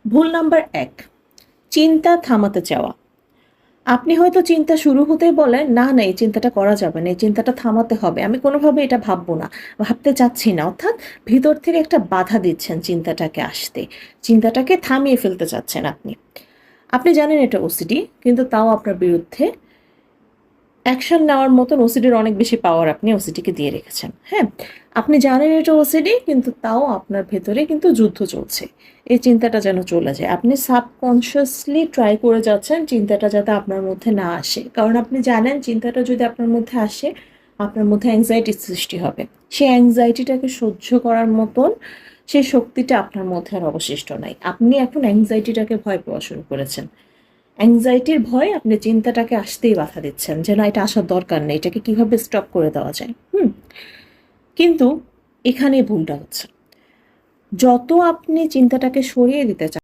ভুল নাম্বার ১, চিন্তা থামাতে চাওয়া। আপনি হয়তো চিন্তা শুরু হতেই বলেন, "না, না এই চিন্তাটা করা যাবে না। এই চিন্তাটা থামাতে হবে। আমি কোনোভাবে এটা ভাববো না। ভাবতে চাচ্ছি না।" অর্থাৎ ভিতর থেকে একটা বাধা দিচ্ছেন চিন্তাটাকে আসতে। চিন্তাটাকে থামিয়ে ফেলতে চাচ্ছেন আপনি। আপনি জানেন এটা ওসিডি, কিন্তু তাও আপনার বিরুদ্ধে অ্যাকশন নেওয়ার মতন ওসিডির অনেক বেশি পাওয়ার আপনি ওসিডিকে দিয়ে রেখেছেন। হ্যাঁ? আপনি জানেন এটা ওসিডি, কিন্তু তাও আপনার ভেতরে কিন্তু যুদ্ধ চলছে। এই চিন্তাটা যেন চলে যায়। আপনি সাবকন্সিয়াসলি ট্রাই করে যাচ্ছেন চিন্তাটা যাতে আপনার মধ্যে না আসে। কারণ আপনি জানেন চিন্তাটা যদি আপনার মধ্যে আসে, আপনার মধ্যে অ্যাংজাইটির সৃষ্টি হবে। সেই অ্যাংজাইটিটাকে সহ্য করার মতন সেই শক্তিটা আপনার মধ্যে আর অবশিষ্ট নাই। আপনি এখন অ্যাংজাইটিটাকে ভয় পাওয়া শুরু করেছেন। অ্যাংজাইটির ভয়ে আপনি চিন্তাটাকে আসতেই বাধা দিচ্ছেন যে, "না, এটা আসার দরকার নেই। এটাকে কিভাবে স্টপ করে দেওয়া যায়?" কিন্তু এখানেই ভুলটা হচ্ছে। যত আপনি চিন্তাটাকে সরিয়ে দিতে চান